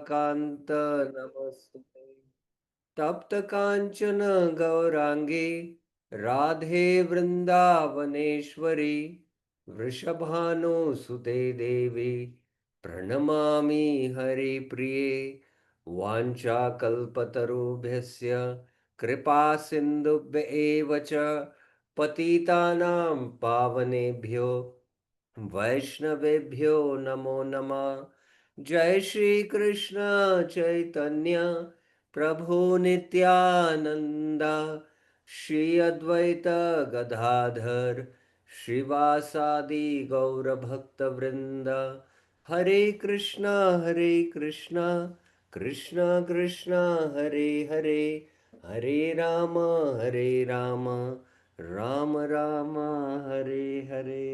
कांत नमस्ते तप्त कांचन गौरांगी राधे वृंदावनेश्वरी वृषभानुसुते देवी प्रणमामि हरिप्रिये वाञ्छाकल्पतरुभ्यस्य कृपा सिन्धुभ्य एव च पतितानां पावनेभ्यो वैष्णवेभ्यो नमो नमः। जय श्री कृष्ण चैतन्य प्रभु नित्यानंद श्री अद्वैत गदाधर श्रीवासादि गौर भक्त वृंद। हरे कृष्ण कृष्ण कृष्ण हरे हरे, हरे Ram Ram Ram Hare Hare.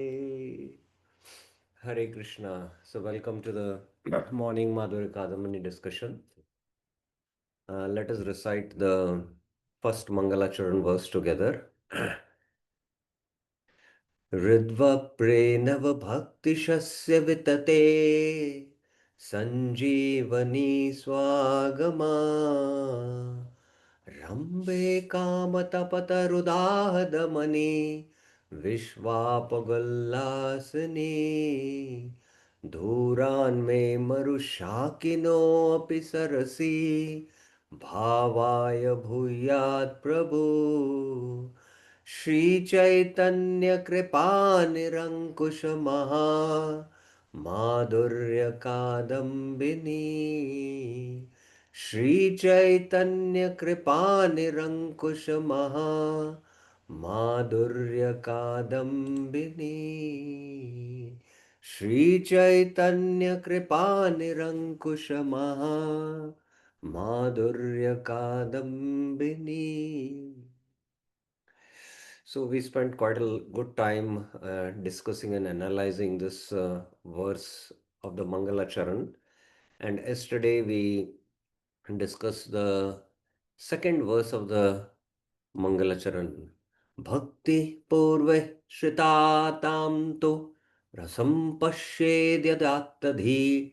Hare Krishna. So, welcome to the morning Madhurya Kadambini discussion. Let us recite the first Mangalacharan verse together. Ridva Prenava Bhaktishasya Vitate Sanjeevani Swagama Rambe Kamatapatarudahdamani Vishwapagallasani Dhuran me Marushakino Apisarasi Bhavaya Bhuyat Prabhu Shri Chaitanya Kripa Nirankush Maha Madhurya Kadambini Shri Chaitanya Kripa Nirankush Maha Madhurya Kadambini Shri Chaitanya Kripa Nirankush Maha Madhurya Kadambini. So we spent quite a good time discussing and analyzing this verse of the Mangalacharan. And yesterday we discussed the second verse of the Mangalacharan. Bhakti purve shritatam tu rasam pashedyadattadhi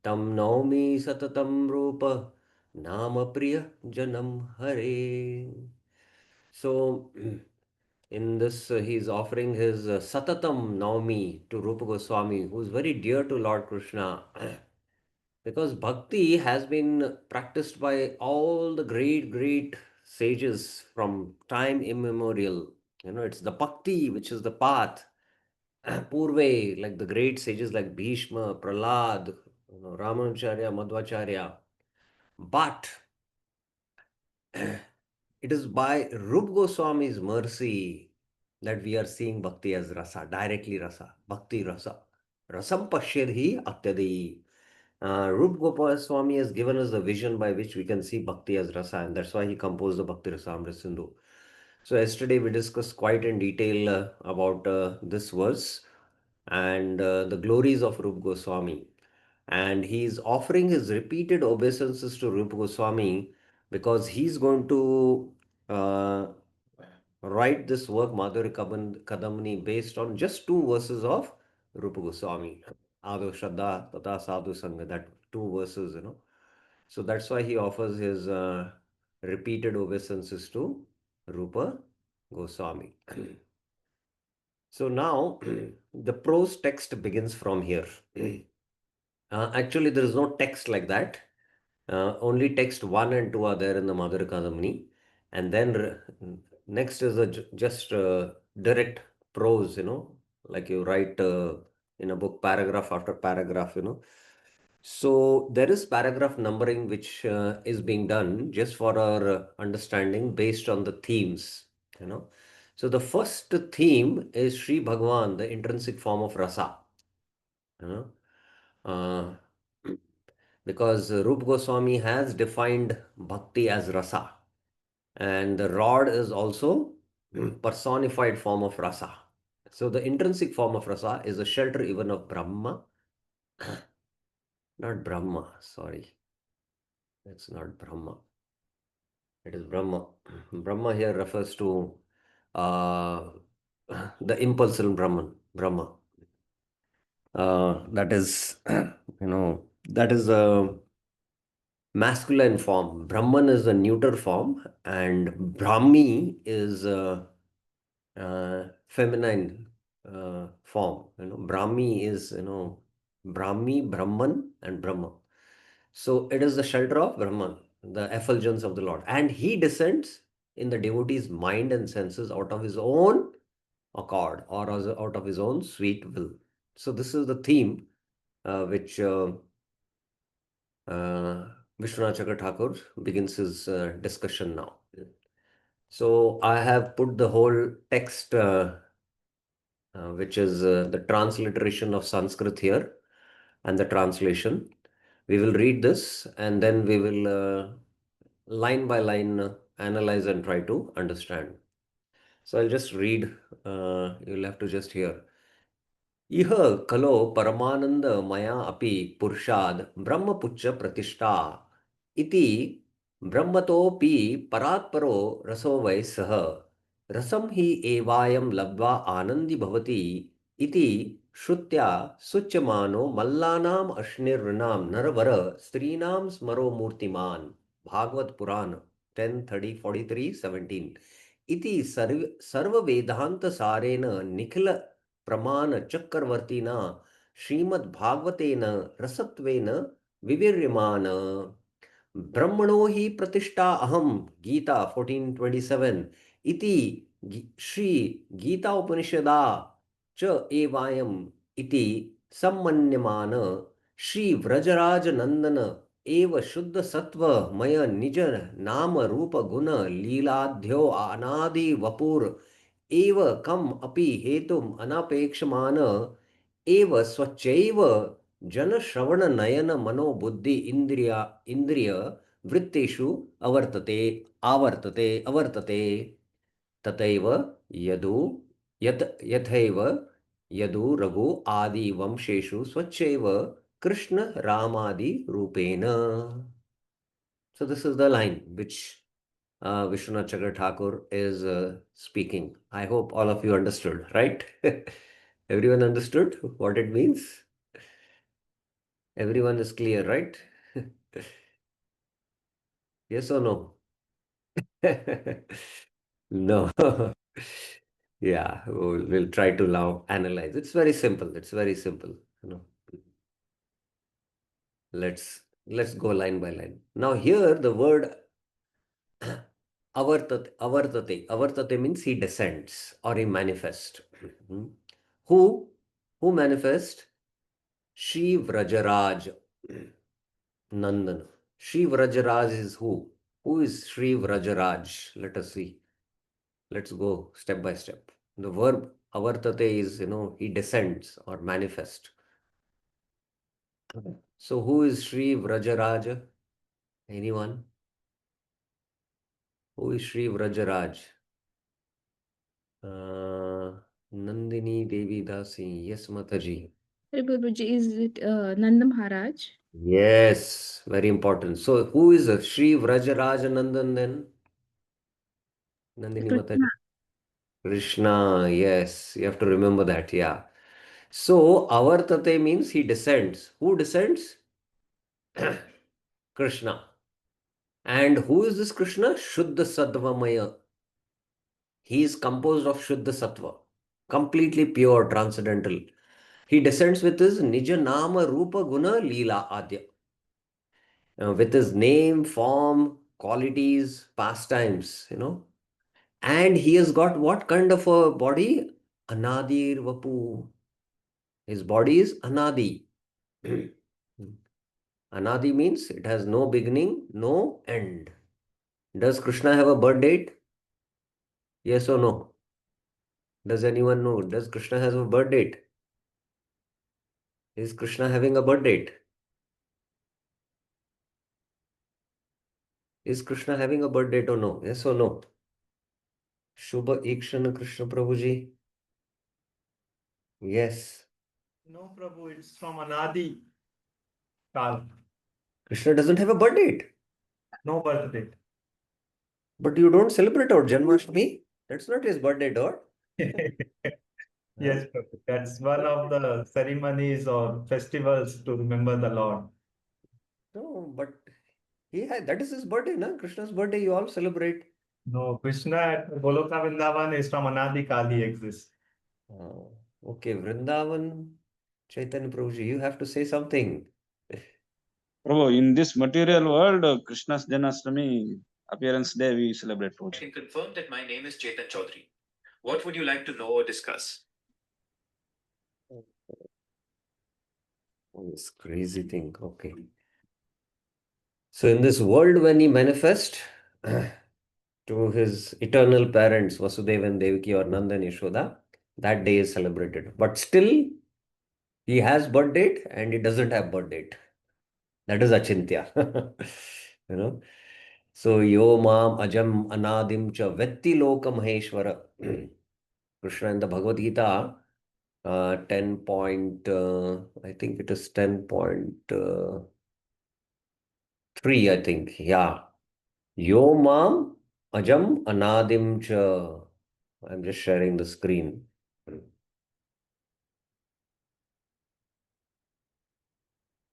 tam naumi satatam rupa nama priya janam hare. So in this, he's offering his Satatam Naumi to Rupa Goswami, who is very dear to Lord Krishna. Because bhakti has been practiced by all the great sages from time immemorial. It's the bhakti which is the path. Purve, like the great sages like Bhishma, Prahlad, Ramanacharya, Madhvacharya. But it is by Rup Goswami's mercy that we are seeing bhakti as rasa, directly rasa, bhakti rasa. Rasam pashyadhi atyadi. Rup Goswami has given us the vision by which we can see bhakti as rasa, and that's why he composed the Bhakti Rasamrita Sindhu. So yesterday we discussed quite in detail about this verse and the glories of Rup Goswami. And he's offering his repeated obeisances to Rupa Goswami because he's going to uh, write this work, Madhurya Kadambini, based on just two verses of Rupa Goswami. Ado Shraddha Tata Sadhu Sangha, that two verses. So that's why he offers his repeated obeisances to Rupa Goswami. So now the prose text begins from here. Actually, there is no text like that. Only text 1 and 2 are there in the Madhurya Kadambini. And then next is just direct prose, like you write in a book paragraph after paragraph. So there is paragraph numbering which is being done just for our understanding based on the themes. So the first theme is Sri Bhagwan, the intrinsic form of rasa. You know, uh, because Rup Goswami has defined bhakti as rasa, and the rod is also personified form of rasa. So the intrinsic form of rasa is the shelter even of Brahma, not Brahma, sorry, it's not Brahma, it is Brahma. Brahma here refers to uh, the impulsive Brahma. That is, that is masculine form. Brahman is the neuter form, and Brahmi is feminine form. Brahmi is, Brahmi, Brahman, and Brahma. So it is the shelter of Brahman, the effulgence of the Lord. And he descends in the devotee's mind and senses out of his own accord or out of his own sweet will. So this is the theme which uh, Vishwanath Chakra Thakur begins his discussion now. So I have put the whole text, which is the transliteration of Sanskrit here and the translation. We will read this and then we will line by line analyze and try to understand. So I'll just read, you'll have to just hear. इह कलो परमानंद मया अपि पुरुषाद ब्रह्मपुच्छ प्रतिष्ठा इति ब्रह्मतोपि परात्परो रसो वै सः रसं हि एवायं लब्ध्वा आनंदी भवति इति श्रुत्या सुच्यमानो मल्लानाम् अश्निर्नृणां नरवर स्त्रीणां स्मरो मूर्तिमान् भागवत पुराण 10:30-43-17 इति सर्व वेदांत सारेण निखिल प्रमाण चक्रवर्तिना श्रीमद्भागवतेन रसत्वेन विवीर्यमान ब्रह्मणो हि प्रतिष्ठा अहम गीता 14:27 इति श्री गीता उपनिषदा च एवायम इति सम्मन्यमान श्री व्रजराज नंदन एव शुद्ध सत्व मय निज नाम रूप गुण लीलाध्यो अनादि वपुर एव कम अपि हेतुम अनापेक्षमान एव स्वच्छैव जन श्रवण नयन मनो बुद्धि इंद्रिय वृत्तेषु अवर्तते आवर्तते अवर्तते तथैव यदु यथैव यदु रघु आदि वंशेषु स्वच्छैव कृष्ण रामादि रूपेण. So this is the line which Vishwanath Chakra Thakur is speaking. I hope all of you understood, right? Everyone understood what it means? Everyone is clear, right? Yes or no? No. Yeah, we'll try to now analyze. It's very simple. It's very simple. Let's go line by line. Now here the word avartate means he descends or he manifests. Who manifests? Shri Vrajaraj Nandan. Shri Vrajaraj is who? Who is Shri Vrajaraj? Let us see. Let's go step by step. The verb avartate is, he descends or manifests. So who is Shri Vrajaraj? Anyone? Who is Shri Vrajaraj? Nandini Devi Dasi. Yes, Mataji. Guruji, is it Nanda Maharaj? Yes, very important. So who is Shri Vrajaraj Nandan then? Nandini Krishna. Mataji. Krishna, yes, you have to remember that, yeah. So avartate means he descends. Who descends? Krishna. And who is this Krishna? Shuddha Sattva. He is composed of Shuddha Sattva, completely pure, transcendental. He descends with his Nija Nama Rupa Guna Leela Adya. With his name, form, qualities, pastimes, And he has got what kind of a body? Anadir Vapu. His body is Anadi. Anadi means it has no beginning, no end. Does Krishna have a birth date? Yes or no? Does anyone know? Does Krishna has a birth date? Is Krishna having a birth date? Is Krishna having a birth date or no? Yes or no? Shubha Ikshana Krishna Prabhuji. Yes. No, Prabhu, it's from Anadi Kal. Krishna doesn't have a birth date. No birth date. But you don't celebrate our Janmashtami? That's not his birthday, dog. Yes, Prabhu. That's one of the ceremonies or festivals to remember the Lord. No, but Yeah, that is his birthday, na? Krishna's birthday, you all celebrate. No, Krishna at Goloka Vrindavan is from Anadi Kali exists. Okay, Vrindavan, Chaitanya Prabhuji, you have to say something. Prabhu, in this material world, Krishna's Janmashtami appearance day we celebrate. I can confirm that my name is Chetan Chaudhary. What would you like to know or discuss? Oh, this crazy thing. Okay. So in this world, when he manifests to his eternal parents, Vasudeva and Devaki or Nanda and Yashoda, that day is celebrated. But still, he has birth date and he doesn't have birth date. That is Achintya. You know. So yo mam ajam anadim cha vetti loka maheshwara. Krishna in the Bhagavad Gita, 10 point, I think it is 10.3, I think. Yeah. Yo mam ajam anadim cha. I'm just sharing the screen.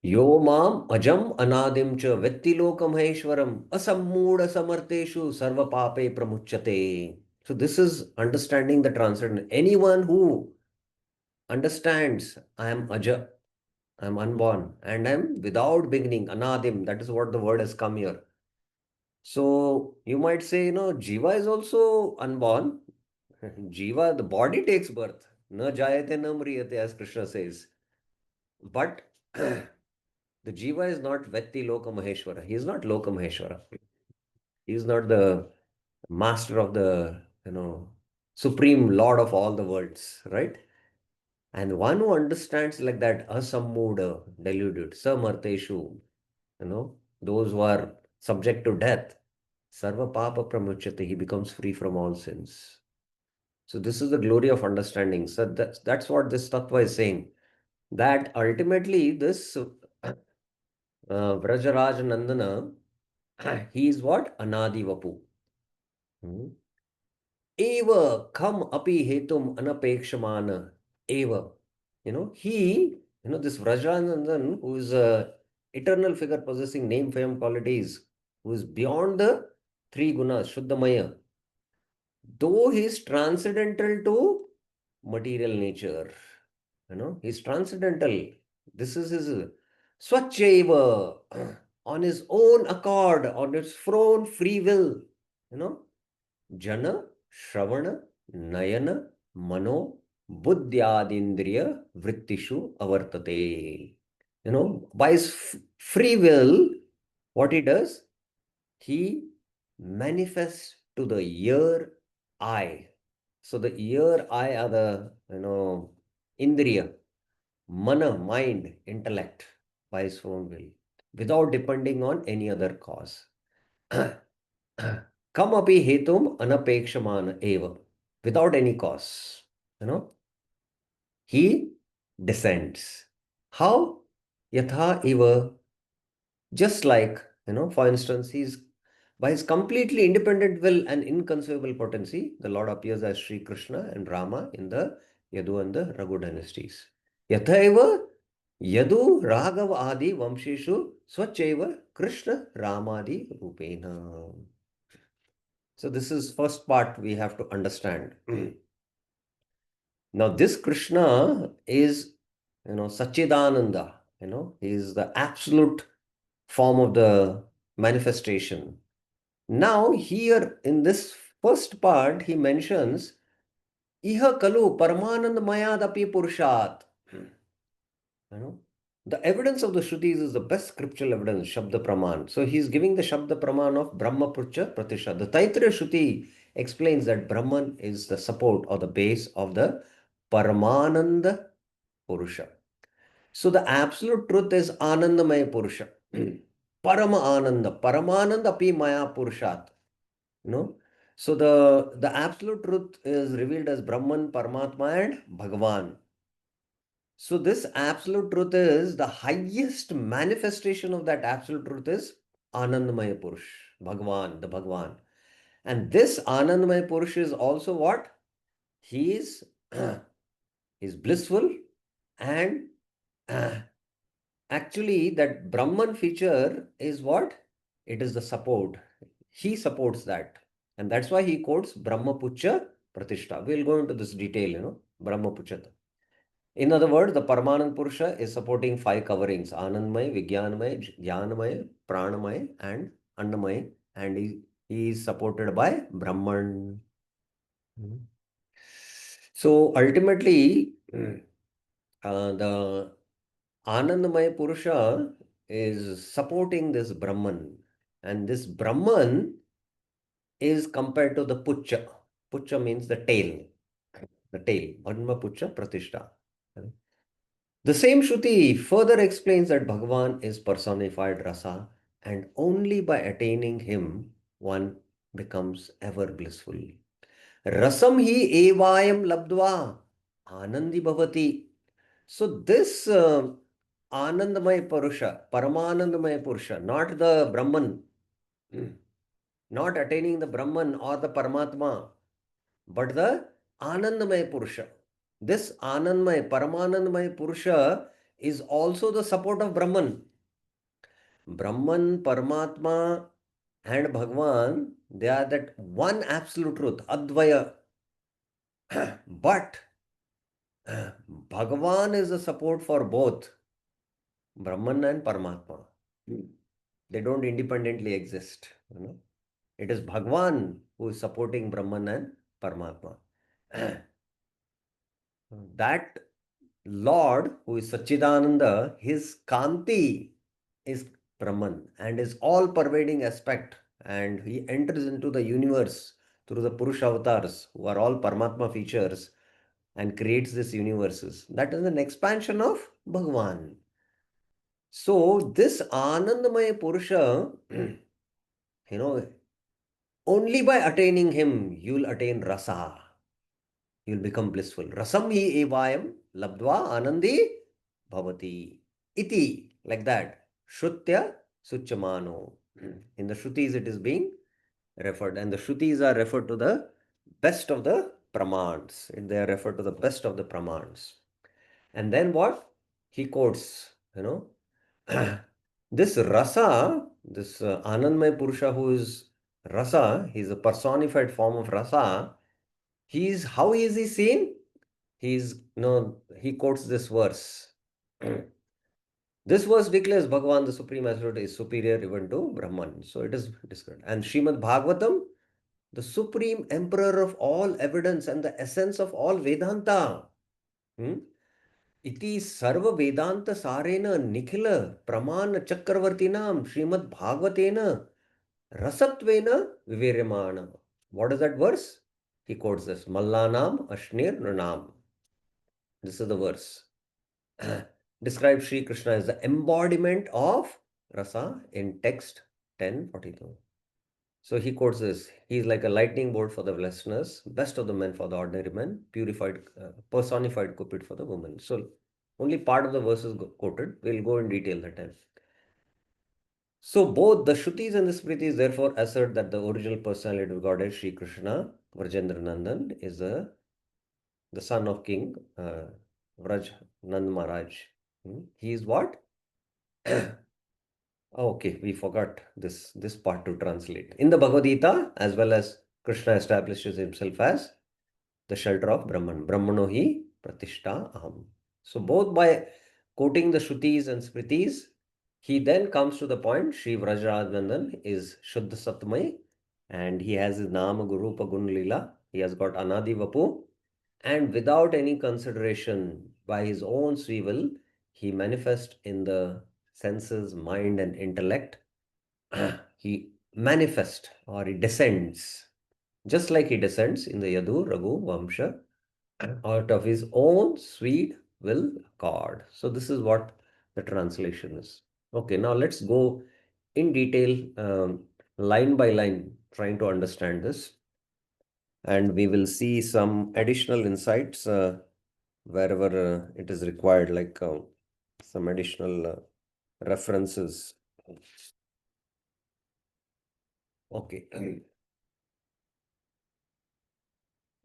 Yo mam ajam anadim cha vettilokam asammooda samarteshu sarva pape pramuchyate. So this is understanding the transcendent. Anyone who understands I am aja, I am unborn, and I am without beginning, anadim. That is what the word has come here. So you might say, Jiva is also unborn. Jiva, the body takes birth. Na jayate na mriyate, as Krishna says. But the Jiva is not Vetti Loka Maheshwara. He is not Loka Maheshwara. He is not the master of the, supreme lord of all the worlds, right? And one who understands like that, asammuda, deluded, samarteshu, those who are subject to death, sarva papa pramuchyate, he becomes free from all sins. So this is the glory of understanding. So that's what this tattva is saying. That ultimately this Vrajaraj Nandana, he is what? Anadi Vapu. Eva kam api hetum anapekshamana. Eva. This Vrajanandan, who is a eternal figure possessing name, fame, qualities, who is beyond the three gunas, Shuddhamaya, though he is transcendental to material nature, he's transcendental. This is his Swachaiva, on his own accord, on his own free will, Jana, Shravana, Nayana, Mano, Buddhyadindriya, Vrittishu, Avartate. By his free will, what he does? He manifests to the ear, eye. So the ear, eye are the, Indriya, Mana, mind, intellect, by his own will, without depending on any other cause. Kamapi hetum anapekshamana eva, without any cause, he descends. How? Yatha eva, just like, for instance, he's by his completely independent will and inconceivable potency, the Lord appears as Sri Krishna and Rama in the Yadu and the Raghu dynasties. Yatha eva Yadu Raghav Adi Vamshishu Swacheva Krishna Ramadi Rupena. So this is first part we have to understand. Now this Krishna is, Sachidananda, he is the absolute form of the manifestation. Now here in this first part, he mentions Iha Kalu Paramanand Mayadapi Purushat. The evidence of the Shrutis is the best scriptural evidence, Shabda Praman. So he is giving the Shabda Praman of Brahma Purcha Pratisha. The Taittiriya Shruti explains that Brahman is the support or the base of the Paramananda Purusha. So the absolute truth is Anandamaya Purusha. Parama Ananda. Paramananda api Maya Purushat. So the absolute truth is revealed as Brahman, Paramatma and Bhagavan. So this absolute truth is the highest manifestation of that absolute truth is Anandamaya Purush, Bhagavan, the Bhagavan. And this Anandamaya Purush is also what? He is is blissful and actually that Brahman feature is what? It is the support. He supports that. And that's why he quotes Brahmapucha Pratishta. We'll go into this detail, Brahmapucha. In other words, the Paramanand Purusha is supporting 5 coverings: Anandmay, Vijnanmay, Jnanmay, Pranamay, and Annamay. And he is supported by Brahman. So ultimately, the Anandamaya Purusha is supporting this Brahman. And this Brahman is compared to the Pucha. Pucha means the tail. The tail. Brahma Pucha Pratishta. The same Shruti further explains that Bhagavan is personified rasa, and only by attaining him one becomes ever blissful. Rasam hi evayam labdva anandi bhavati. So this Anandamaya Purusha, Paramanandamaya Purusha, not the Brahman, not attaining the Brahman or the Paramatma, but the Anandamaya Purusha. This Anandmaya, Paramanandmaya Purusha is also the support of Brahman. Brahman, Paramatma, and Bhagwan, they are that one absolute truth, Advaya. But Bhagavan is the support for both Brahman and Paramatma. They don't independently exist. It is Bhagwan who is supporting Brahman and Paramatma. That Lord who is Sachidananda, his Kanti is Brahman and is all pervading aspect, and he enters into the universe through the Purusha avatars who are all Paramatma features and creates these universes. That is an expansion of Bhagwan. So this Anandamaya Purusha, only by attaining him, you will attain rasa. You will become blissful. Rasam hi evayam labdva anandi bhavati. Iti, like that. Shrutya suchamano. In the Shrutis it is being referred, and the Shrutis are referred to the best of the pramans. They are referred to the best of the pramans. And then what? He quotes, this rasa, this Anandmaya Purusha who is rasa, he is a personified form of rasa. How is he seen? He quotes this verse. This verse declares Bhagavan, the Supreme Absolute, is superior even to Brahman. So it is described. And Srimad Bhagavatam, the supreme emperor of all evidence and the essence of all Vedanta. Iti sarva Vedanta sarena nikhila praman chakravartinam Srimad Bhagavatena rasatvena viveryamana. What is that verse? He quotes this. Mallanam Ashnir Nranam. This is the verse. Describes Sri Krishna as the embodiment of rasa in text 10:42. So he quotes this. He is like a lightning bolt for the listeners, best of the men for the ordinary men, purified, personified Cupid for the woman. So only part of the verses quoted. We'll go in detail that time. So both the Shrutis and the Smritis therefore assert that the original personality of Godhead, Sri Krishna, Vrajendra Nandan, is the son of King Vraj Nand Maharaj. He is what? Okay, we forgot this part to translate. In the Bhagavad Gita, as well as Krishna establishes himself as the shelter of Brahman. Brahmano hi pratishta aham. So both by quoting the Shrutis and Smritis, he then comes to the point, Sri Vrajarajanandan is Shuddha Satmai, and he has his Nama Guru Pagun Lila. He has got Anadi Vapu, and without any consideration, by his own free will, he manifests in the senses, mind, and intellect. He manifests or he descends, just like he descends in the Yadu Raghu Vamsha, out of his own sweet will accord. So this is what the translation is. Okay, now let's go in detail, line by line, trying to understand this. And we will see some additional insights wherever it is required, like some additional references. Okay.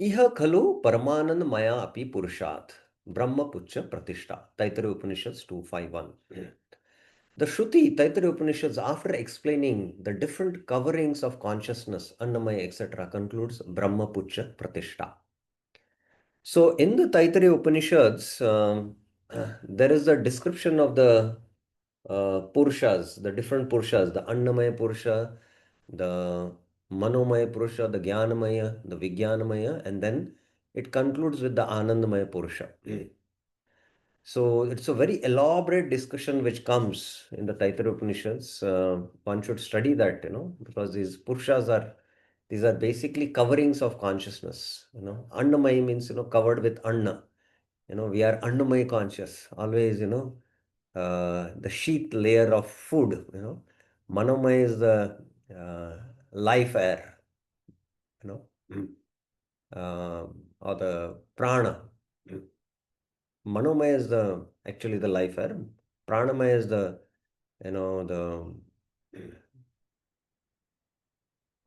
Iha khalu paramanand maya api purushat brahma pucha pratishta. Taittiriya Upanishads 251. The Shruti, Taittiriya Upanishads, after explaining the different coverings of consciousness, Annamaya, etc., concludes Brahma Pucha Pratishta. So in the Taittiriya Upanishads, there is a description of the Purushas, the different Purushas, the Annamaya Purusha, the Manomaya Purusha, the Jnanamaya, the Vijnanamaya, and then it concludes with the Anandamaya Purusha. So it's a very elaborate discussion which comes in the Taittiriya Upanishads. One should study that, because these Purushas these are basically coverings of consciousness. Annamaya means, covered with Anna. We are Annamaya conscious, always, the sheath layer of food, Manomaya is the life air, or the prana. Manomaya is actually the life air. Pranamaya is the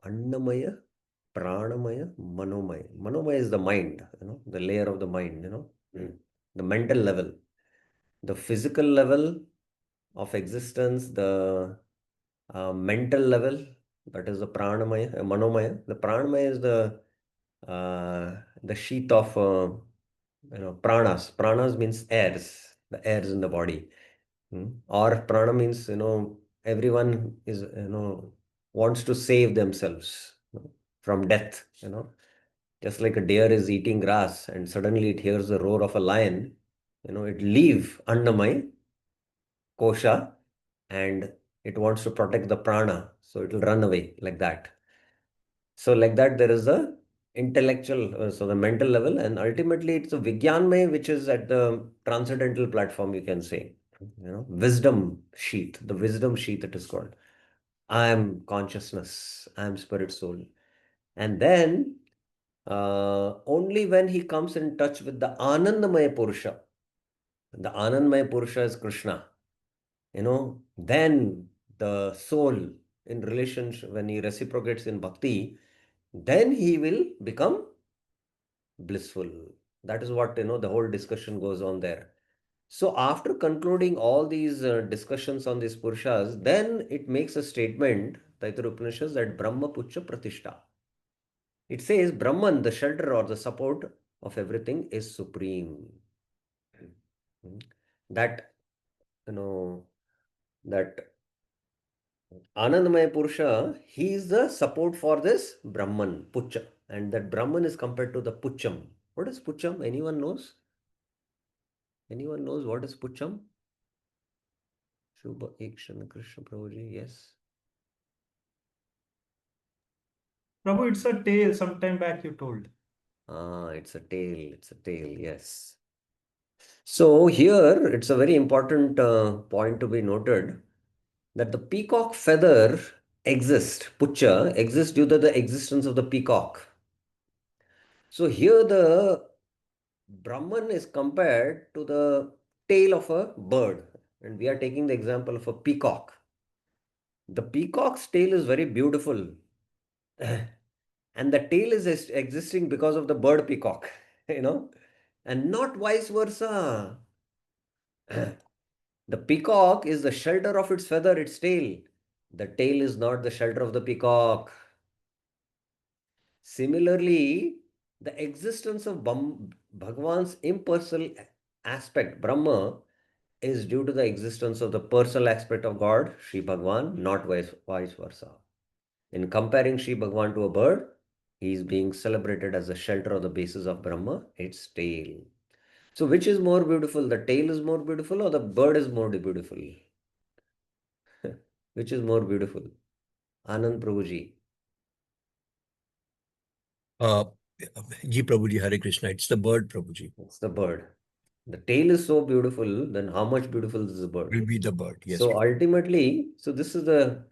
Annamaya, Pranamaya, Manomaya. Manomaya is the mind, the layer of the mind, the mental level, the physical level of existence, the mental level, that is the Pranamaya, Manomaya. The Pranamaya is the sheath of pranas. Pranas means airs, the airs in the body. Or prana means, everyone is, wants to save themselves from death, Just like a deer is eating grass and suddenly it hears the roar of a lion, it leave Annamaya, Kosha, and it wants to protect the prana. So it will run away like that. So like that, there is a intellectual, so the mental level, and ultimately it's a Vijnanmaya, which is at the transcendental platform, you can say. Wisdom sheath, the wisdom sheath it is called. I am consciousness, I am spirit soul. And then only when he comes in touch with the Anandamaya Purusha, the Anandamaya Purusha is Krishna, then the soul in relationship, when he reciprocates in bhakti, then he will become blissful. That is what, the whole discussion goes on there. So after concluding all these discussions on these Purushas, then it makes a statement, Taittiriya Upanishads, that Brahma Pucha Pratishta. It says Brahman, the shelter or the support of everything, is supreme. That, that Anandamaya Purusha, he is the support for this Brahman, Pucha. And that Brahman is compared to the Pucham. What is Pucham? Anyone knows? Anyone knows what is Pucham? Shubha Ekshana Krishna Prabhuji, yes. Prabhu, it's a tale. Sometime back you told. It's a tail, yes. So here, it's a very important point to be noted that the peacock feather Pucha exists due to the existence of the peacock. So here the Brahman is compared to the tail of a bird, and we are taking the example of a peacock. The peacock's tail is very beautiful. And the tail is existing because of the bird peacock, and not vice versa. The peacock is the shelter of its feather, its tail. The tail is not the shelter of the peacock. Similarly, the existence of Bhagavan's impersonal aspect, Brahma, is due to the existence of the personal aspect of God, Sri Bhagavan, not vice versa. In comparing Sri Bhagavan to a bird, he is being celebrated as the shelter of the basis of Brahma, its tail. So which is more beautiful? The tail is more beautiful or the bird is more beautiful? Which is more beautiful? Anand Prabhuji. Ji Prabhuji, Hare Krishna. It's the bird, Prabhuji. It's the bird. The tail is so beautiful, then how much beautiful is the bird? Will be the bird, yes. So ultimately, so this is the,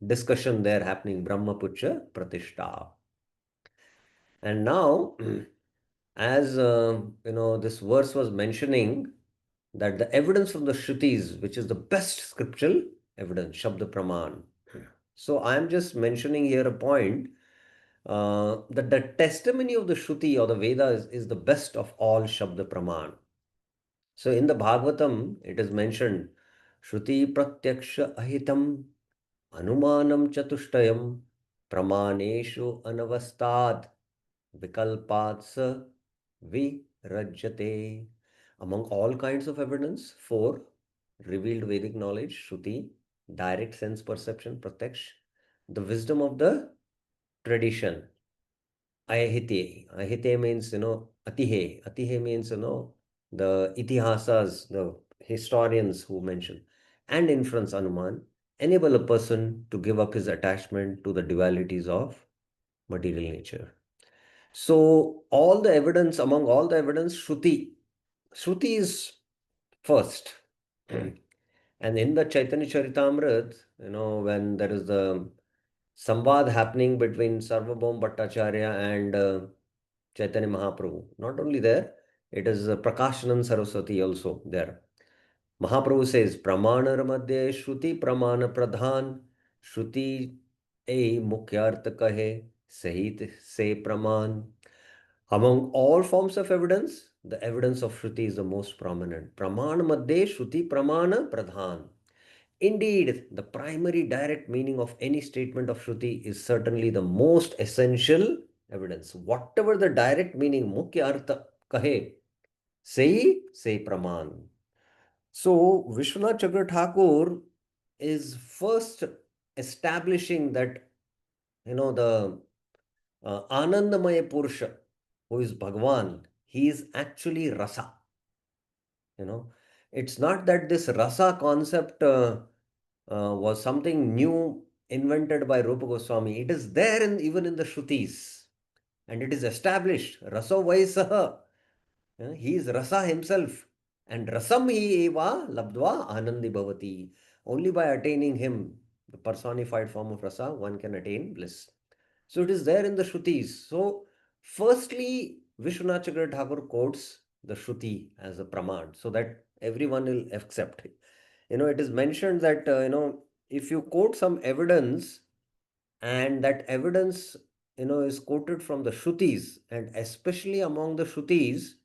discussion there happening, Brahma Pucha Pratishta. And now, as, this verse was mentioning that the evidence from the Shrutis, which is the best scriptural evidence, Shabda Praman. So I am just mentioning here a point that the testimony of the Shruti or the Vedas is the best of all Shabda Praman. So in the Bhagavatam, it is mentioned Shruti pratyaksha ahitam anumanam chatuštayam pramaneshu anavastad vikalpats virajyate. Among all kinds of evidence, four: revealed Vedic knowledge, Shruti; direct sense perception, Pratyaksh; the wisdom of the tradition, Ahite. Ahite means, Atihe. Atihe means, the itihasas, the historians who mention, and inference, Anuman, enable a person to give up his attachment to the dualities of material nature. So, among all the evidence, Shruti is first. And in the Chaitanya Charitamrita, when there is the samvad happening between Sarvabhaum Bhattacharya and Chaitanya Mahaprabhu, not only there, it is Prakashanam Saraswati also there. Mahaprabhu says, Pramanar Madhye Shruti Pramana Pradhan, Shruti E Mukhyarth Kahe, Sahit Se Praman. Among all forms of evidence, the evidence of Shruti is the most prominent. Praman Madhye Shruti Pramana Pradhan. Indeed, the primary direct meaning of any statement of Shruti is certainly the most essential evidence. Whatever the direct meaning, Mukhya Artha Kahe, say Praman. So, Vishwanath Chakra Thakur is first establishing that, the Anandamaya Purusha, who is Bhagwan, he is actually Rasa. It's not that this Rasa concept was something new invented by Rupa Goswami. It is there even in the Shrutis. And it is established. Rasa Vaisaha. He is Rasa himself. And Rasam hi eva labdva anandi bhavati. Only by attaining him, the personified form of Rasa, one can attain bliss. So it is there in the Shrutis. So firstly, Vishwanath Chakra Thakur quotes the Shruti as a Praman so that everyone will accept it. It is mentioned that, if you quote some evidence and that evidence, is quoted from the Shrutis, and especially among the Shrutis,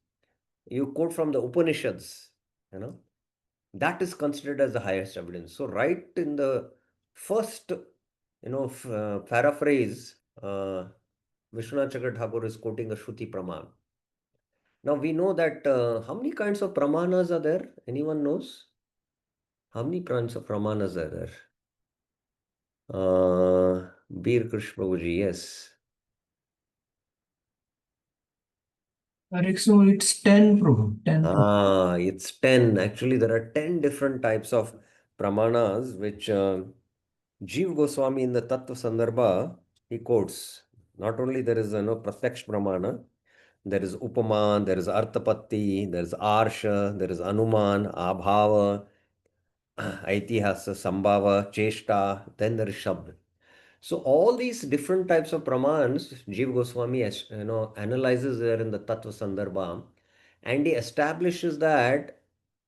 you quote from the Upanishads, that is considered as the highest evidence. So right in the first, paraphrase, Vishwanath Chakra Thakur is quoting a Shruti Praman. Now we know that how many kinds of Pramanas are there? Anyone knows? How many kinds of Pramanas are there? Bir Krish Prabhuji, yes. So it's 10, Prabhu. 10. It's 10. Actually, there are 10 different types of Pramanas which Jeev Goswami in the Tattva Sandarbha, he quotes. Not only there is Pratyaksh Pramana, there is Upaman, there is Arthapatti, there is Arsha, there is Anuman, Abhava, Aitihasa, Sambhava, Cheshta, then there is Shabd. So all these different types of pramans, Jeev Goswami, analyzes there in the Tattva Sandarbha, and he establishes that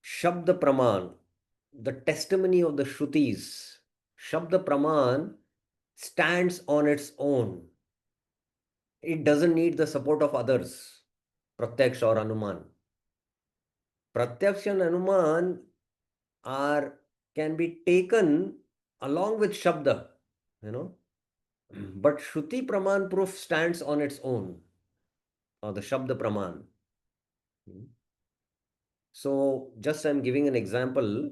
Shabda Praman, the testimony of the Shrutis, Shabda Praman stands on its own. It doesn't need the support of others, Pratyaksh or Anuman. Pratyaksh and Anuman can be taken along with Shabda, But Shruti Praman proof stands on its own, or the Shabda Praman. So, just I'm giving an example,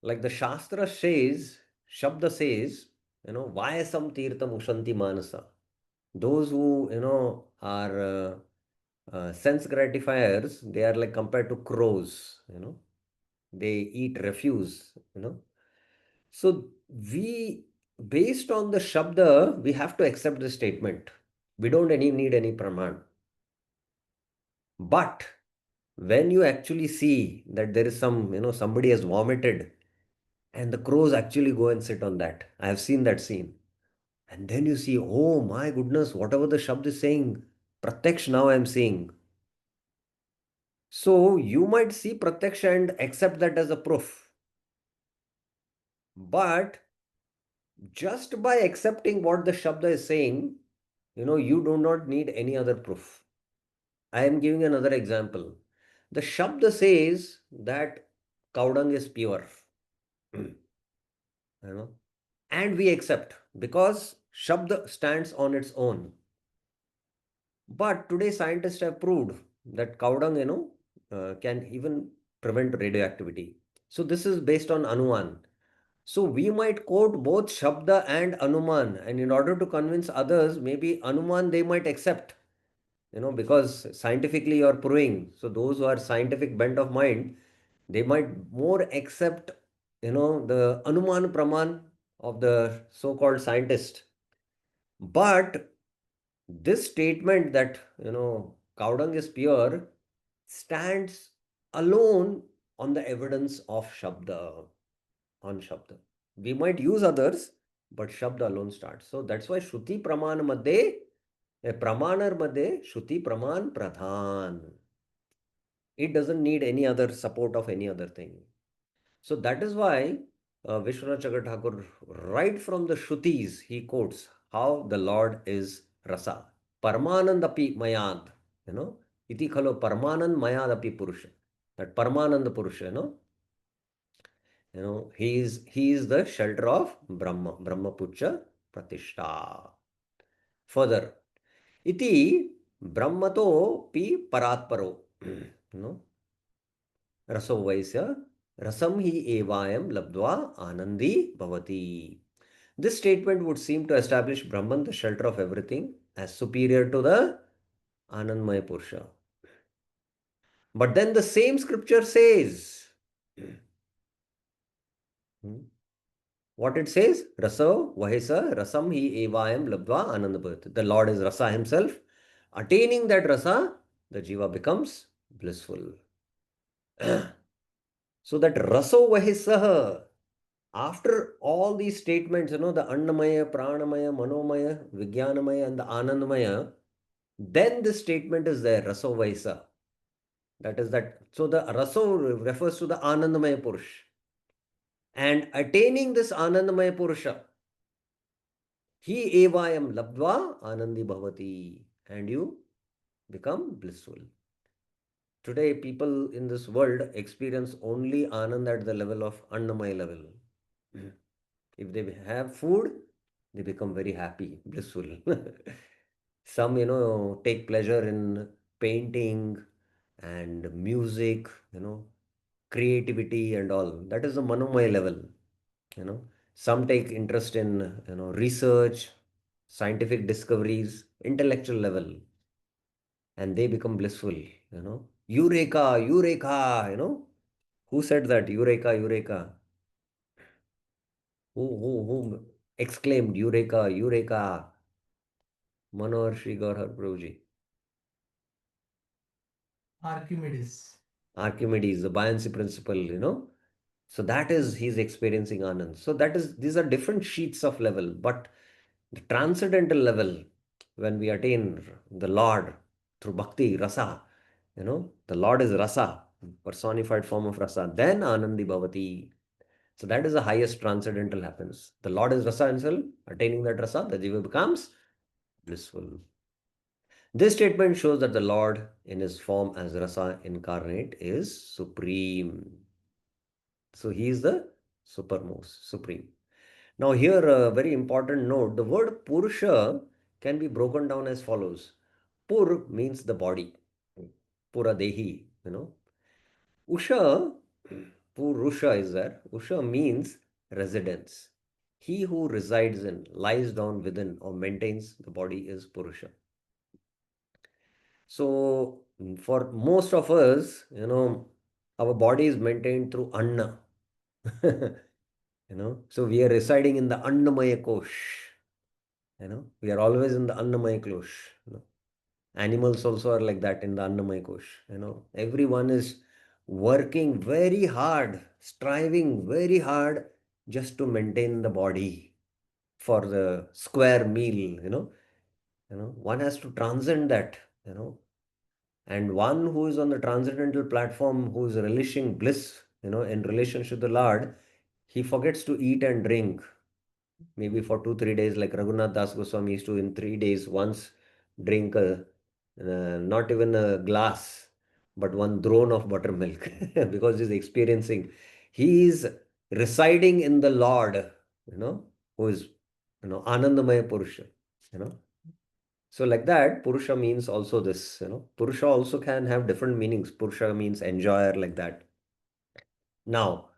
like the Shastra says, Shabda says, Vayasam Tirtam Ushanti Manasa. Those who, are sense gratifiers, they are like compared to crows, they eat refuse, So, based on the Shabda, we have to accept the statement. We don't need any Praman. But when you actually see that there is somebody has vomited and the crows actually go and sit on that. I have seen that scene. And then you see, oh my goodness, whatever the Shabd is saying, Pratyaksh now I am seeing. So you might see Pratyaksh and accept that as a proof. But just by accepting what the Shabda is saying, you do not need any other proof. I am giving another example. The Shabda says that cow dung is pure. you know, and we accept because Shabd stands on its own. But today scientists have proved that cow dung, can even prevent radioactivity. So this is based on Anuman. So we might quote both Shabda and Anuman, and in order to convince others, maybe Anuman they might accept, because scientifically you're proving. So those who are scientific bent of mind, they might more accept, the Anuman Praman of the so-called scientist. But this statement that, cow dung is pure stands alone on the evidence of Shabda, on Shabda. We might use others, but Shabda alone starts. So that's why Shruti Praman Madhe, Pramanar Madhe, Shruti Praman Pradhan. It doesn't need any other support of any other thing. So that is why Vishwanath Chakravarti Thakur, right from the Shrutis, he quotes how the Lord is Rasa. Paramanandapi Mayad, iti khalo Paramanand Mayadapi Purusha. That Paramananda Purusha, he is the shelter of Brahma, Brahmapucha Pratishta. Further, iti Brahmato pi paratparo, Raso vaisya rasam hi evayam labdva anandi bhavati. This statement would seem to establish Brahman, the shelter of everything, as superior to the Anandmaya Purusha. But then the same scripture says, what it says? Rasa Vahisa Rasam Hi Evayam Labdva Anandabhat. The Lord is Rasa himself. Attaining that Rasa, the Jiva becomes blissful. So that Rasa Vahisa, after all these statements, the Annamaya, Pranamaya, Manomaya, Vijnanamaya, and the Anandamaya, then this statement is there, Rasa Vahisa. That is that. So the Rasa refers to the Anandamaya Purush. And attaining this Anandamaya Purusha, Hi evayam labdva anandi bhavati, and you become blissful. Today, people in this world experience only Anand at the level of Annamaya level. If they have food, they become very happy, blissful. Some, take pleasure in painting and music, creativity and all. That is the Manomaya level, Some take interest in, research, scientific discoveries, intellectual level, and they become blissful, Eureka, Eureka, Who said that? Eureka, Eureka. Who exclaimed Eureka, Eureka? Manohar Sri Gaur Prabhuji. Archimedes. Archimedes, the buoyancy principle, So that is, he's experiencing Anand. So these are different sheets of level, but the transcendental level, when we attain the Lord through bhakti, rasa, the Lord is rasa, personified form of rasa, then Anandi Bhavati. So that is the highest transcendental happens. The Lord is rasa himself, attaining that rasa, the jiva becomes blissful. This statement shows that the Lord in his form as rasa incarnate is supreme. So he is the supermost, supreme. Now here a very important note, the word Purusha can be broken down as follows. Pur means the body, Puradehi, Usha, Purusha is there. Usha means residence. He who resides in, lies down within or maintains the body is Purusha. So for most of us, our body is maintained through Anna. So we are residing in the Annamaya Kosh. We are always in the Annamaya Kosh. Animals also are like that in the Annamaya Kosh. Everyone is working very hard, striving very hard just to maintain the body for the square meal. One has to transcend that. And one who is on the transcendental platform, who is relishing bliss, in relationship to the Lord, he forgets to eat and drink. Maybe for 2-3 days, like Raghunath Das Goswami used to in 3 days once drink not even a glass, but one drone of buttermilk because he's experiencing. He is residing in the Lord, who is, Anandamaya Purusha, you know. So like that, Purusha means also this, Purusha also can have different meanings. Purusha means enjoyer, like that. Now,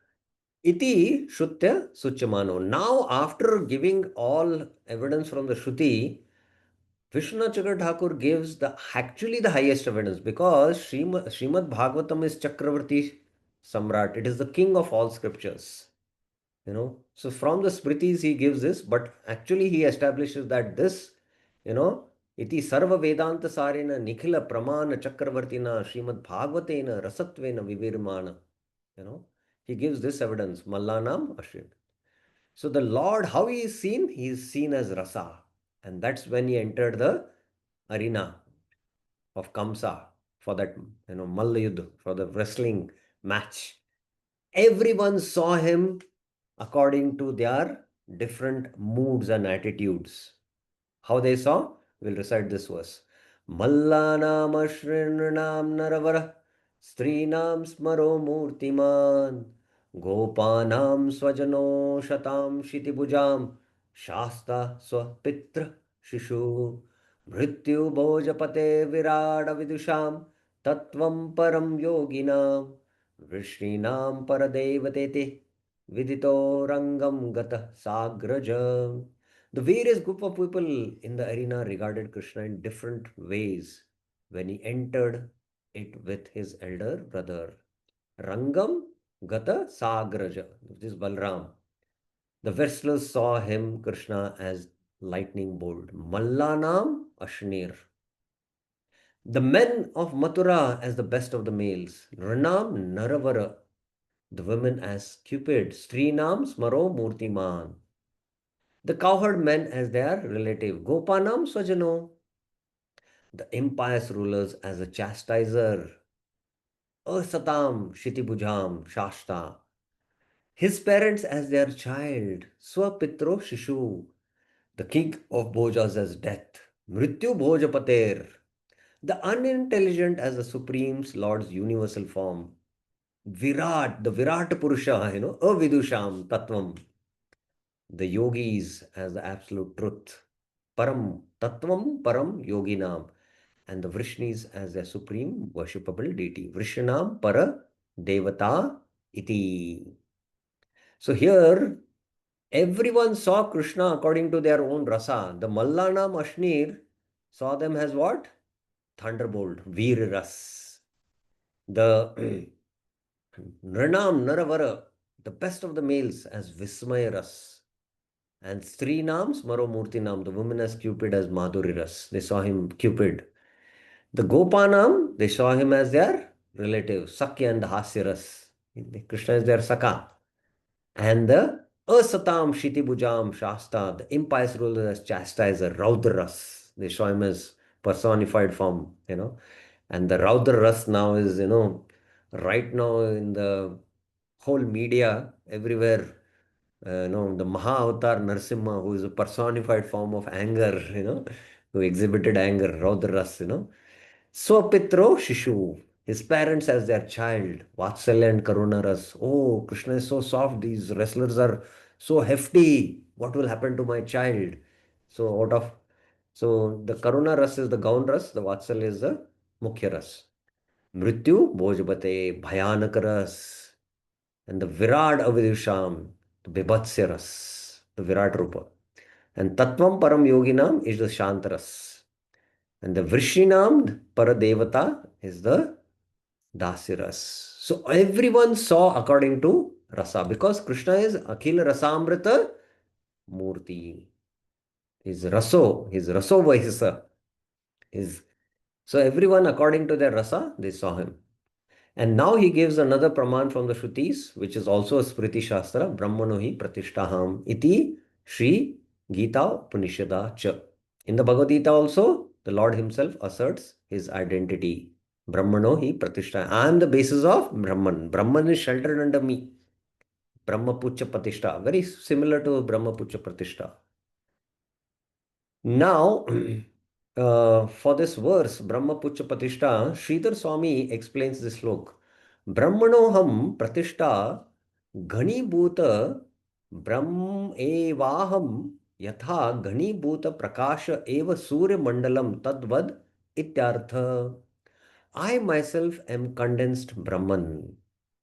iti Shrutya Suchamano. Now, after giving all evidence from the Shruti, Vishwanath Chakra Thakur gives actually the highest evidence, because Srimad Bhagavatam is Chakravarti Samrat. It is the king of all scriptures. So from the Smritis he gives this, but actually he establishes that this, iti sarva Vedanta sarena nikhila pramana chakravartina Srimad Bhagavatena rasatvena vivirmana. He gives this evidence, Mallanam Ashrin. So the Lord, how he is seen? He is seen as rasa. And that's when he entered the arena of Kamsa for that, Mallayuddha, for the wrestling match. Everyone saw him according to their different moods and attitudes. How they saw? We'll recite this verse. Mallanam ashrinam naravara strinam smaro murtiman gopanam swajano shatam shitibujam shasta swapitra shishu mrityu bhojapate virada vidusham tatvam param yoginam vrishninam paradevate vidito rangam gata sagraja. The various group of people in the arena regarded Krishna in different ways when he entered it with his elder brother. Rangam Gata Sagraja, which is Balram. The wrestlers saw him, Krishna, as lightning bolt. Mallanam Ashnir. The men of Mathura as the best of the males. Ranam Naravara. The women as Cupid. Srinam Smaro Murtiman. The cowherd men as their relative. Gopanam Swajano. The impious rulers as a chastiser. Asatam Shitibujam Shashta. His parents as their child. Swapitro Shishu. The king of Bhojas as death. Mrityu Bhojapater. The unintelligent as the Supreme Lord's universal form. Virat, the Virat Purusha, Avidusham Tattvam. The yogis as the absolute truth. Param, Tattvam Param Yoginam. And the Vrishnis as their supreme worshipable deity. Vrishnam Para Devata Iti. So here, everyone saw Krishna according to their own rasa. The Mallanam Ashnir saw them as what? Thunderbolt, Veer Ras. The Nranam Naravara, the best of the males, as Vismaya Ras. And Srinam Smaro the women as Cupid as Madhurya Ras. They saw him Cupid. The Gopanam, they saw him as their relative, Sakya and the Hasyaras. Krishna is their Saka. And the Asatam Shitibujam Shasta, the impious ruler as chastiser, Raudras. They saw him as personified form, And the Raudras now is, right now in the whole media, everywhere, the Maha Avatar Narsimha, who is a personified form of anger, who exhibited anger, Raudras, Swapitro Shishu, his parents as their child, Vatsalya and Karuna Ras. Oh, Krishna is so soft, these wrestlers are so hefty. What will happen to my child? So the Karuna Ras is the Gaun Ras, the Vatsalya is the Mukhya Ras. Mrityu Bhojbate, Bhayanak Ras, and the Virat Avidusham, the Bibhatsya Ras, the Virat Rupa. And Tattvam Param Yoginam is the Shantaras. And the Vrishinam Paradevata is the Dasiras. So everyone saw according to Rasa, because Krishna is Akhil Rasamrita Murti. His Raso Vahisa. So everyone according to their Rasa, they saw him. And now he gives another Praman from the Shrutis, which is also a Smriti Shastra, Brahmanohi Pratishtaham iti Shri Gita Upanishada cha. In the Bhagavad Gita also, the Lord himself asserts his identity. Brahmano hi pratishtha. I am the basis of Brahman. Brahman is sheltered under me. Brahma Pucha Pratishtha. Very similar to Brahma Pucha Pratishtha. Now, for this verse, Brahma Pucha Pratishtha, Sridhar Swami explains this slok. Brahmanoham Pratishtha Ghanibhuta Brahm evaham yatha Ghanibhuta Prakasha eva Surya Mandalam tadvad ityartha. I myself am condensed Brahman.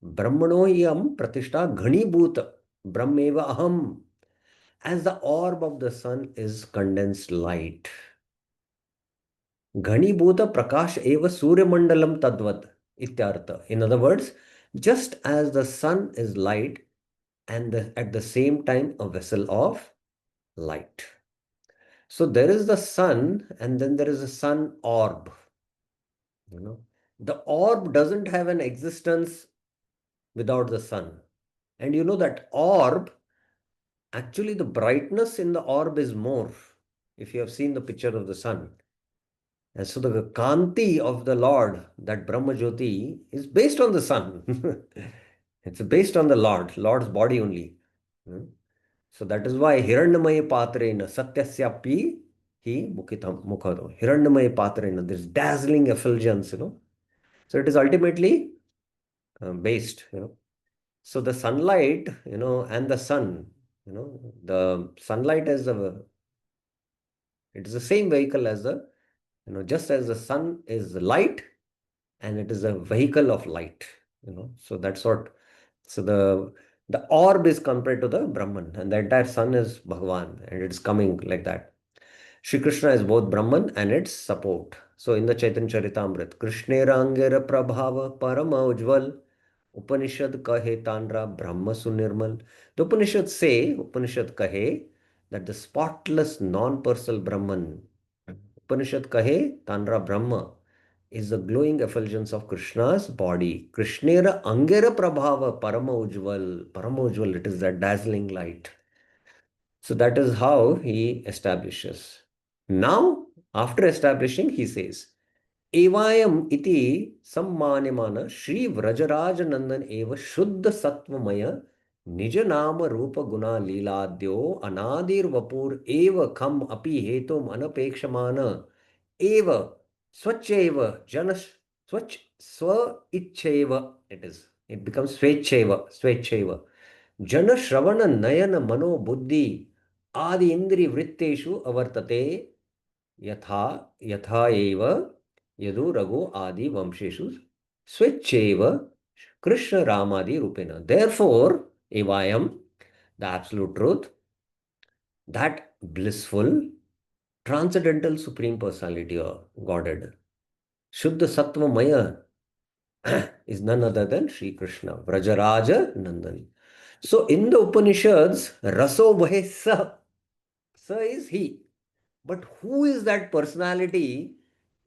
Brahmanoyam Pratishta Ghanibhuta Brahmeva aham. As the orb of the sun is condensed light. Ghanibhuta Prakash eva Surya Mandalam tadvat ityartha. In other words, just as the sun is light and at the same time a vessel of light. So there is the sun and then there is a sun orb. The orb doesn't have an existence without the sun. And you know that orb, actually the brightness in the orb is more. If you have seen the picture of the sun. And so the Kanti of the Lord, that Brahma Jyoti, is based on the sun. It's based on the Lord's body only. So that is why Hiranyamaya Patrena Satyasyapi hi Mukhitam Mukhado. Hiranyamaya Patrena, this dazzling effulgence, So it is ultimately based, So the sunlight, and the sun, the sunlight is it is the same vehicle as the, just as the sun is light and it is a vehicle of light, So that's what, so the orb is compared to the Brahman and the entire sun is Bhagavan and it's coming like that. Shri Krishna is both Brahman and its support. So in the Chaitanya Charitamrita, Krishnera Angera Prabhava Parama Ujjval Upanishad Kahe Tandra Brahma Sunirmal. The Upanishad Kahe, that the spotless non-personal Brahman, Upanishad Kahe Tandra Brahma, is the glowing effulgence of Krishna's body. Krishnera Angera Prabhava Parama Ujjval. Parama Ujjval, it is that dazzling light. So that is how he establishes. Now, after establishing, he says, Evayam iti sammanimana Shri Vrajaraj Nandan eva Shuddha Sattvamaya Nijanama Rupa Guna Leeladyo Anadir Vapur eva Kham Api Hetum Anapekshamana eva Swacheva Janash Swach Swa Ichcheva. It becomes Swecheva. Jana Shravana Nayana Mano Buddhi Adi Indri Vritteshu Avartate Yatha Eva Yadu Ragu Adi Vamsheshu Swecheva Krishna Ramadi Rupena. Therefore, Evayam, the absolute truth, that blissful, transcendental Supreme Personality or Godhead, Shuddha Sattva Maya, is none other than Sri Krishna, Vrajaraja Nandan. So in the Upanishads, Raso Vahe Sa, Sa is he. But who is that personality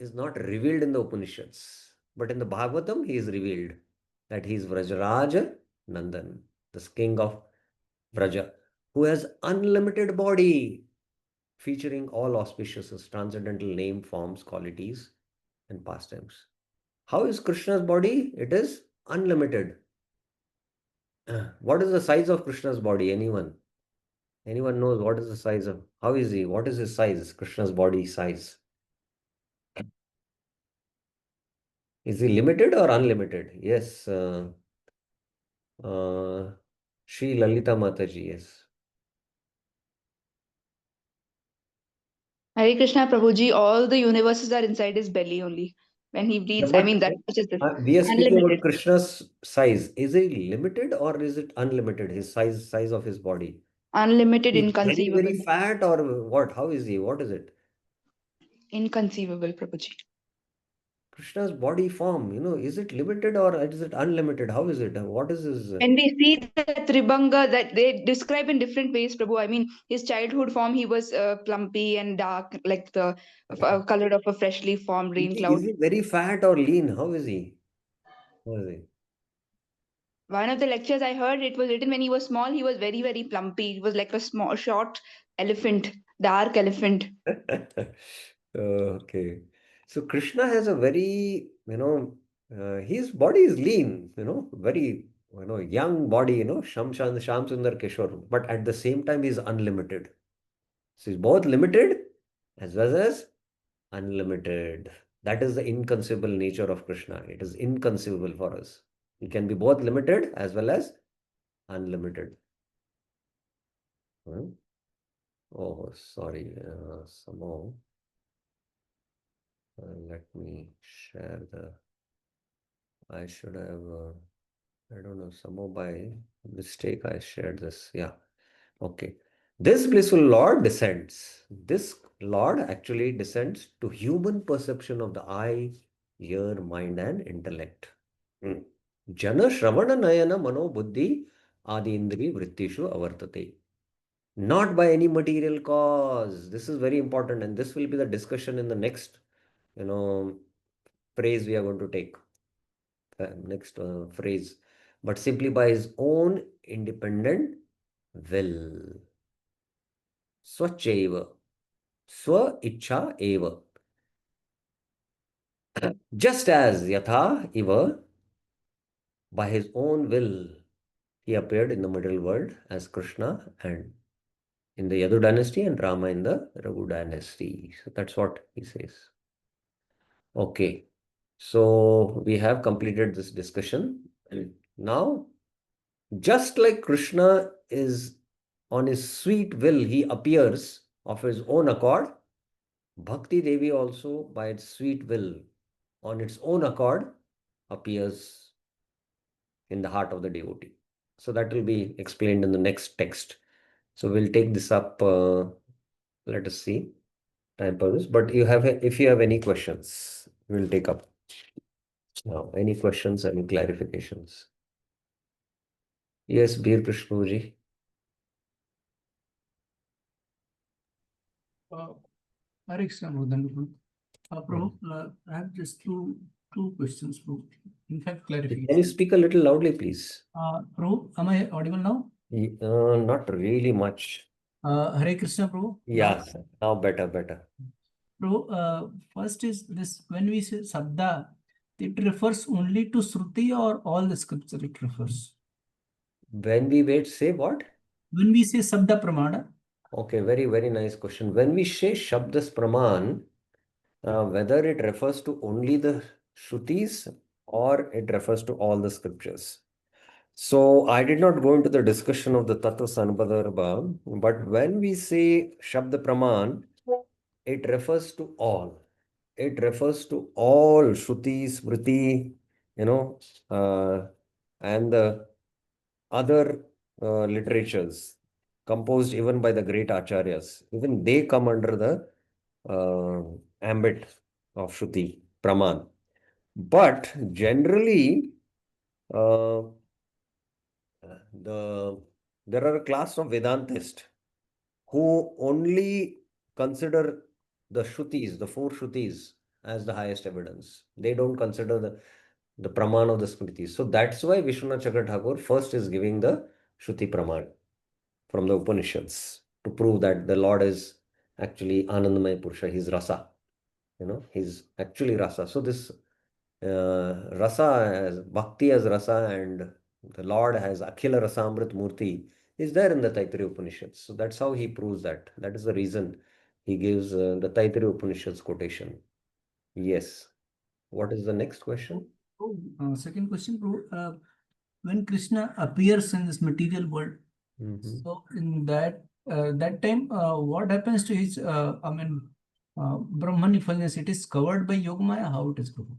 is not revealed in the Upanishads. But in the Bhagavatam, he is revealed that he is Vrajaraja Nandan, the king of Vraja, who has unlimited body, featuring all auspicious transcendental name, forms, qualities, and pastimes. How is Krishna's body? It is unlimited. What is the size of Krishna's body? Anyone? Anyone knows what is the size of, how is he? What is his size? Krishna's body size. Is he limited or unlimited? Yes. Shri Lalita Mataji, yes. Hare Krishna Prabhuji, all the universes are inside his belly only. When he breathes, I But mean, that much is we are speaking unlimited. about Krishna's size. Is he limited or is it unlimited? His size of his body. Unlimited, Is very, inconceivable. very fat or what? How is he? What is it? Inconceivable, Prabhuji. Krishna's body form, is it limited or is it unlimited? How is it? What is his? When we see the Tribhanga that they describe in different ways, Prabhu, I mean, his childhood form, he was plumpy and dark, like the colored of a freshly formed rain cloud. Is he very fat or lean? How is he? How is he? One of the lectures I heard, it was written when he was small, he was very, very plumpy. He was like a small, short elephant, dark elephant. Okay. So Krishna has a very, his body is lean, very, young body, Sham Sundar Kishore, but at the same time he's unlimited. So he's both limited as well as unlimited. That is the inconceivable nature of Krishna. It is inconceivable for us. He can be both limited as well as unlimited. Huh? Oh, sorry. Somehow, let me share the. I should have. I don't know. Somehow by mistake I shared this. Yeah. Okay. This blissful Lord descends. This Lord actually descends to human perception of the eye, ear, mind, and intellect. Hmm. Jana Shravana Nayana Mano Buddhi Adi Indri Vrittishu Avartate. Not by any material cause. This is very important, and this will be the discussion in the next, you know, phrase we are going to take. Next phrase, but simply by his own independent will. Swacheva. Swa Icha Eva. Just as Yatha Eva, by his own will, he appeared in the middle world as Krishna and in the Yadu dynasty and Rama in the Raghu dynasty. So that's what he says. Okay. So we have completed this discussion. And now, just like Krishna is on his sweet will, he appears of his own accord. Bhakti Devi also, by its sweet will, on its own accord, appears in the heart of the devotee. So that will be explained in the next text. So we'll take this up. Let us see. Time for this. But if you have any questions, we'll take up now. Any questions, any clarifications? Yes, Bir Prashnuji. Hare Krishna, Prabhu. Prabhu, I have just two questions, Prabhu. In fact, clarification. Can you speak a little loudly, please? Prabhu, am I audible now? Not really much. Hare Krishna, Prabhu. Yes, now better. Prabhu, first is this, when we say Sabda, it refers only to Shruti or all the scripture it refers? When we wait, say what? When we say Sabda Pramana. Okay, very, very nice question. When we say Shabdas Praman, whether it refers to only the Shrutis or it refers to all the scriptures. So I did not go into the discussion of the Tattva Sanpadharabha, but when we say Shabda Praman, it refers to all. It refers to all Shruti, Smriti, and the other literatures composed even by the great acharyas. Even they come under the ambit of Shruti, Praman. But generally, there are a class of Vedantists who only consider the Shrutis, the four Shrutis, as the highest evidence. They don't consider the Praman of the Smritis. So that's why Vishwanath Chakra Thakur first is giving the Shruti Praman from the Upanishads to prove that the Lord is actually Anandamaya Purusha, he's Rasa. He's actually Rasa. So this Rasa as Bhakti as Rasa and the Lord has Akhila Rasamrit Murti is there in the Taittiriya Upanishads. So that's how he proves that. That is the reason he gives the Taittiriya Upanishads quotation. Yes. What is the next question? Second question, Prabhu. When Krishna appears in this material world, so in that time, what happens to his, Brahman effulgence? It is covered by Yogamaya. How it is, Prabhu?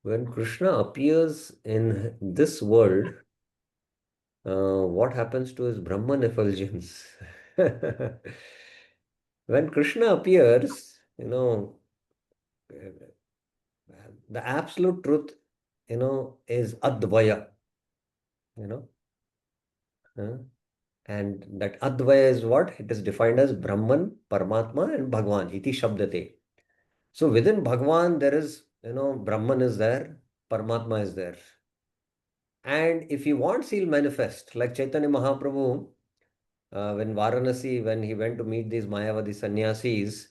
When Krishna appears in this world, what happens to his Brahman effulgence? When Krishna appears, the absolute truth, is Advaya, and that Advaya is what? It is defined as Brahman, Paramatma, and Bhagwan, iti shabdate. So within Bhagwan, there is, Brahman is there, Paramatma is there. And if he wants, he'll manifest. Like Chaitanya Mahaprabhu, when Varanasi, when he went to meet these Mayavadi sannyasis,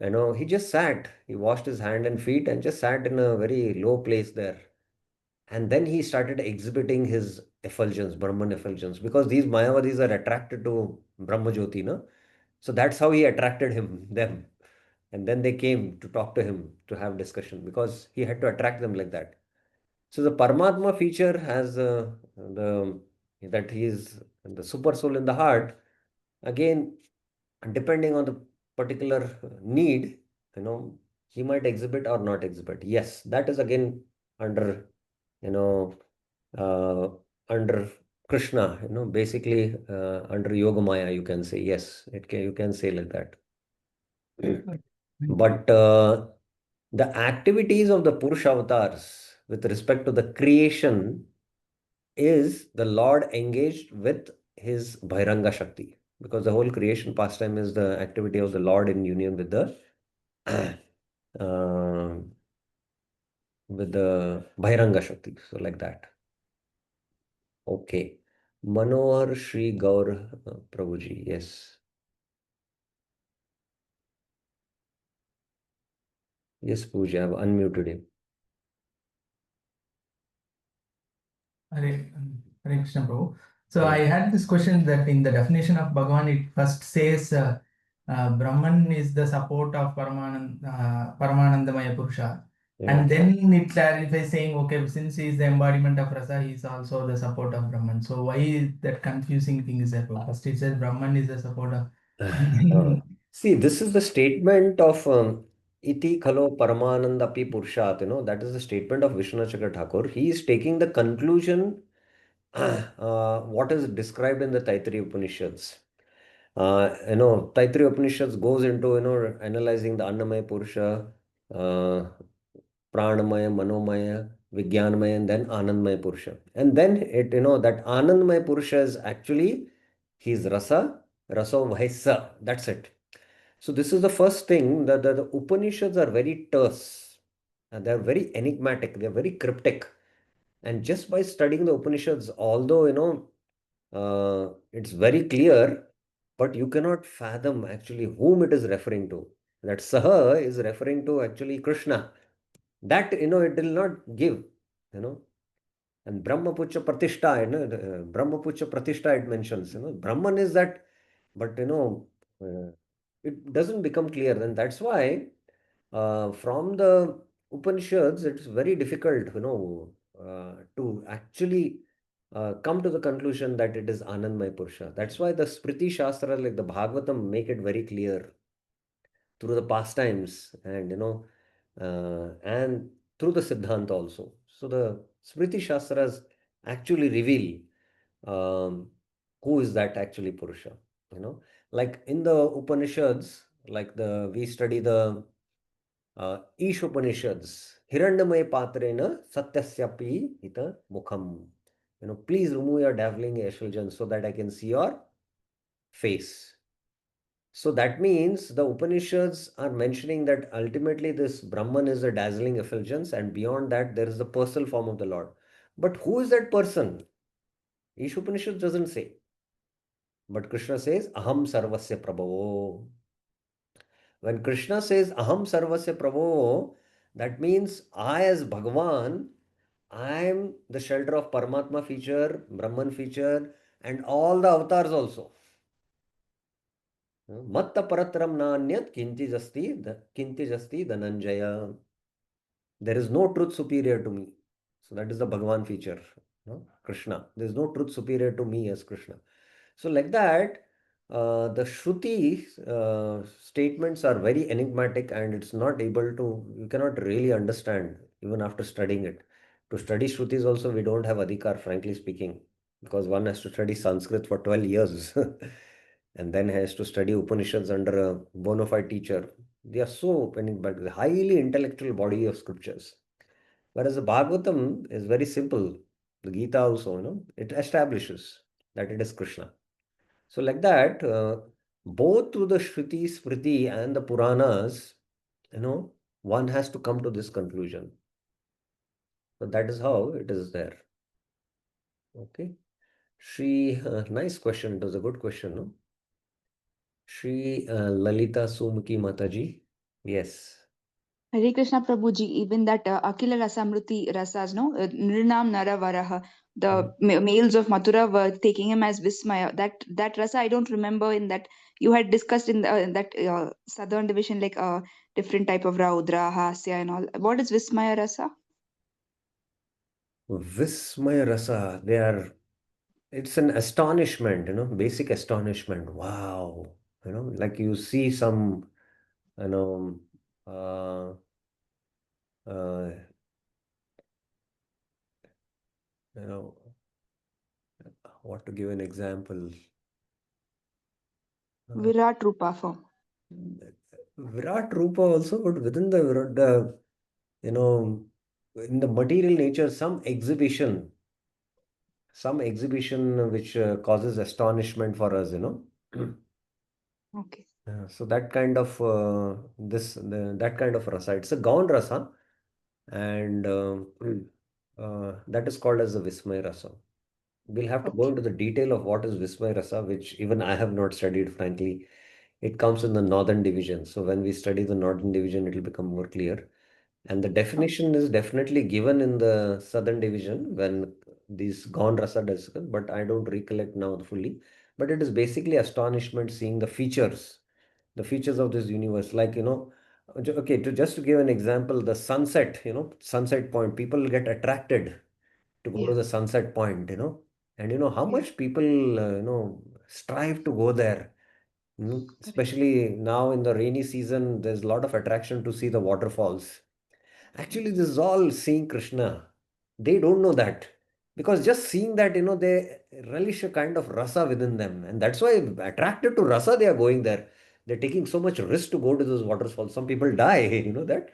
he just sat. He washed his hand and feet and just sat in a very low place there. And then he started exhibiting his effulgence, Brahman effulgence, because these Mayavadis are attracted to Brahma Jyoti, no? So that's how he attracted them. And then they came to talk to him, to have discussion, because he had to attract them like that. So the Paramatma feature has that he is the super soul in the heart. Again, depending on the particular need, he might exhibit or not exhibit. Yes, that is again under, you know, uh, under Krishna, basically under Yoga Maya, you can say. Yes, you can say like that. But the activities of the Purusha avatars with respect to the creation is the Lord engaged with his Bhairanga Shakti, because the whole creation pastime is the activity of the Lord in union with the uh, Bhairanga Shakti. So like that. Okay. Manohar Shri Gaur Prabhuji. Yes. Yes, Pooja, I've unmuted him. Hare Krishna, Prabhu. So I had this question that in the definition of Bhagavan, it first says Brahman is the support of Paramanandamaya Purusha. And then it clarifies saying, okay, since he is the embodiment of Rasa, he is also the support of Brahman. So why is that confusing thing is there? First it says Brahman is the support of... See, this is the statement of Iti Khalo Paramanandapi Purshat, that is the statement of Vishnu Thakur. He is taking the conclusion what is described in the Taittiriya Upanishads. Taittiriya Upanishads goes into, analyzing the Annamaya Purusha, Pranamaya, Manomaya, Vijnanamaya, and then Anandmaya Purusha. And then that Anandmaya Purusha is actually his Rasa, Vahisa. That's it. So this is the first thing that the Upanishads are very terse and they're very enigmatic, they're very cryptic. And just by studying the Upanishads, although it's very clear, but you cannot fathom actually whom it is referring to. That Saha is referring to actually Krishna. That it will not give, and Brahmapucha Pratishtha, Brahmapucha Pratishtha it mentions, Brahman is that, but it doesn't become clear. And that's why from the Upanishads, it's very difficult, to actually come to the conclusion that it is Anandmaya Purusha. That's why the Smriti Shastra, like the Bhagavatam, make it very clear through the pastimes and through the Siddhanta also. So the Smriti Shastras actually reveal who is that actually Purusha. Like in the Upanishads, like we study the Ish Upanishads, Hiranyamaya Patrena Satyasyapi Ita Mukham. Please remove your dazzling effulgence so that I can see your face. So that means the Upanishads are mentioning that ultimately this Brahman is a dazzling effulgence, and beyond that there is the personal form of the Lord. But who is that person? Ish Upanishad doesn't say. But Krishna says, Aham Sarvasya Prabhavo. When Krishna says, Aham Sarvasya Prabhavo, that means I as Bhagavan, I am the shelter of Paramatma feature, Brahman feature, and all the avatars also. Matta paratram nanyat kinti dhananjaya. There is no truth superior to me. So that is the Bhagavan feature, Krishna. There is no truth superior to me as Krishna. So like that, the Shruti statements are very enigmatic and it's not able to, you cannot really understand even after studying it. To study Shrutis also, we don't have adhikar, frankly speaking, because one has to study Sanskrit for 12 years and then has to study Upanishads under a bona fide teacher. They are so enigmatic, a highly intellectual body of scriptures. Whereas the Bhagavatam is very simple. The Gita also, it establishes that it is Krishna. So like that, both through the Shruti, Smriti and the Puranas, one has to come to this conclusion. So that is how it is there. Okay. Nice question. It was a good question, no? Shri Lalita Sumki Mataji. Yes. Hare Krishna Prabhuji, even that Akila Rasamruti Rasas, no, Nrinam Naravaraha, the males of Mathura were taking him as Vismaya. That rasa I don't remember in that you had discussed in that southern division, like different type of Raudra, Hasya and all. What is Vismaya rasa? Vismaya Rasa, it's an astonishment, basic astonishment. Wow. Like you see some, you know, uh, uh, you know, what to give an example? Virat Rupa form. Virat Rupa also, but within you know, in the material nature, some exhibition which causes astonishment for us. Okay. So that kind of that kind of rasa, it's a gaun rasa, and that is called as the Vismay rasa. We'll have to go Okay. into the detail of what is Vismay rasa, which even I have not studied, frankly. It comes in the northern division. So when we study the northern division, it will become more clear. And the definition is definitely given in the southern division when these Gaun Rasa discussed, but I don't recollect now fully. But it is basically astonishment seeing the features of this universe. Like, okay, just to give an example, the sunset, sunset point, people get attracted to go to Yeah. the sunset point. And how Yeah. much people, strive to go there. Correct. Especially now in the rainy season, there's a lot of attraction to see the waterfalls. Actually, this is all seeing Krishna. They don't know that. Because just seeing that, they relish a kind of rasa within them. And that's why, attracted to rasa, they are going there. They're taking so much risk to go to those waterfalls. Some people die, you know that?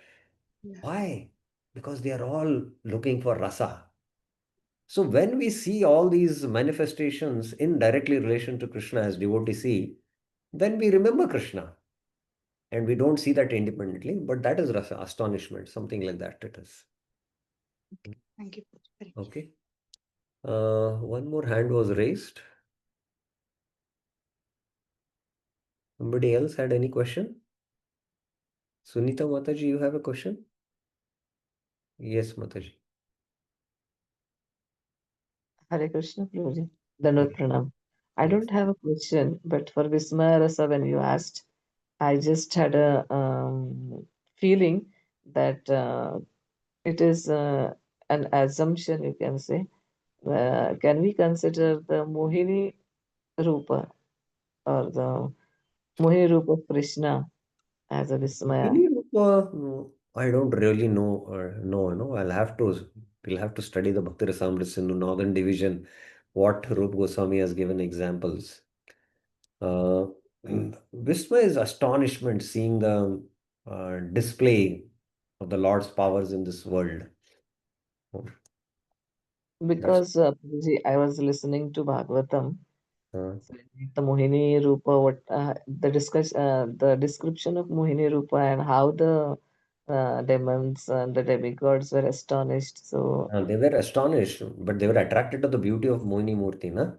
Yeah. Why? Because they are all looking for rasa. So when we see all these manifestations in directly relation to Krishna as devotees see, then we remember Krishna. And we don't see that independently, but that is rasa, astonishment, something like that it is. Thank you. Correct. Okay. One more hand was raised. Somebody else had any question? Sunita Mataji, you have a question? Yes, Mataji. Hare Krishna, Prabhuji. Dandavat Pranam. I Yes. don't have a question, but for Vismaya Rasa, when you asked, I just had a feeling that it is an assumption, you can say. Can we consider the Mohini Rupa or the Mohini Rupa of Krishna as a Vismaya? Any Rupa, I don't really know. We'll have to study the Bhakti Rasamrita Sindhu Northern Division, what Rupa Goswami has given examples. Uh, Visma is astonishment seeing the display of the Lord's powers in this world. That's Because Prabhuji, I was listening to Bhagavatam. uh, So the Mohini Rupa, the description of Mohini Rupa and how the demons and the demigods were astonished. So they were astonished, but they were attracted to the beauty of Mohini Murti, na?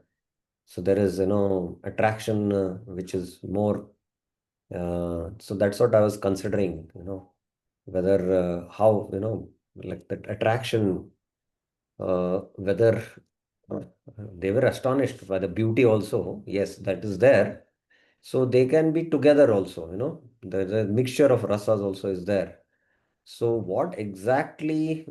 So there is, attraction which is more. So that's what I was considering, whether how, like that attraction, whether they were astonished by the beauty also. Yes, that is there. So they can be together also, the mixture of rasas also is there. So what exactly,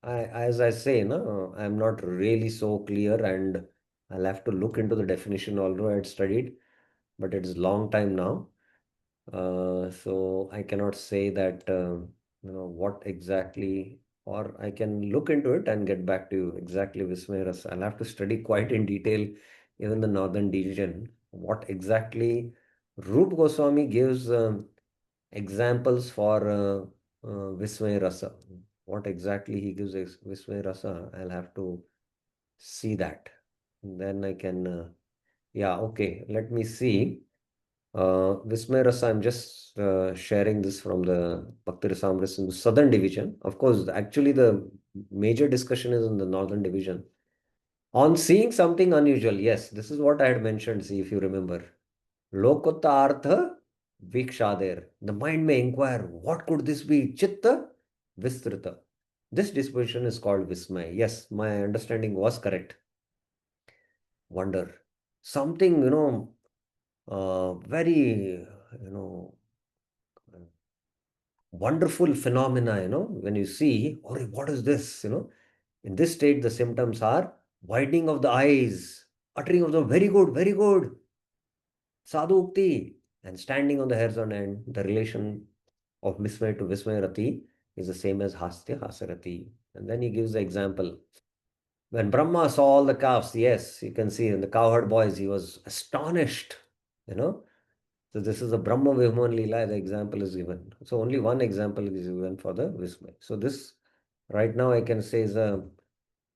as I say, no, I'm not really so clear, and I'll have to look into the definition, although I had studied, but it's long time now. So I cannot say that, what exactly, or I can look into it and get back to you exactly Vismaya Rasa. I'll have to study quite in detail, even the northern division, what exactly Rup Goswami gives examples for Vismaya Rasa. What exactly he gives Vismaya Rasa, I'll have to see that. And then I can, yeah, okay, let me see. Vismay Rasa, I'm just sharing this from the Bhakti Rasamrita in the southern division. Of course, actually, the major discussion is in the northern division. On seeing something unusual, yes, this is what I had mentioned. See if you remember. Lokota Artha Vikshader. The mind may inquire, what could this be? Chitta Vistrita. This disposition is called Vismay. Yes, my understanding was correct. Wonder. Something, very, wonderful phenomena, when you see, oh, what is this, in this state, the symptoms are widening of the eyes, uttering of the very good, sadhu ukti, and standing on the hairs on end. The relation of Vismay to Vismay Rati is the same as Hastya Hasarati. And then he gives the example. When Brahma saw all the calves, yes, you can see in the cowherd boys, he was astonished, you know. So this is a Brahma Vihman Leela, the example is given. So only one example is given for the Vismay. So this, right now, I can say is a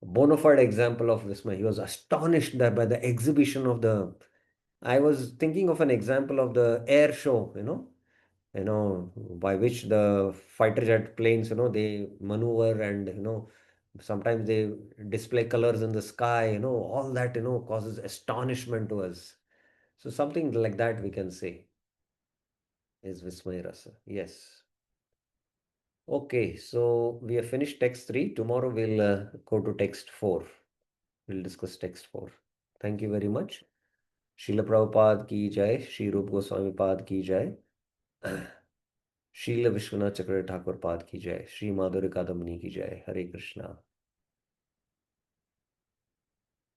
bona fide example of Vismay. He was astonished that by the exhibition of the. I was thinking of an example of the air show, by which the fighter jet planes, they maneuver and, sometimes they display colors in the sky, all that, causes astonishment to us. So something like that we can say is Vismay Rasa. Yes. Okay, so we have finished text 3. Tomorrow we'll go to text 4. We'll discuss text 4. Thank you very much. Srila Prabhupada ki jai, Shri Rup Goswami Pad ki jai. Srila Vishwanath Chakravarti Thakur Pad ki jai, Shri Madhurya Kadambini ki jai. Hare Krishna.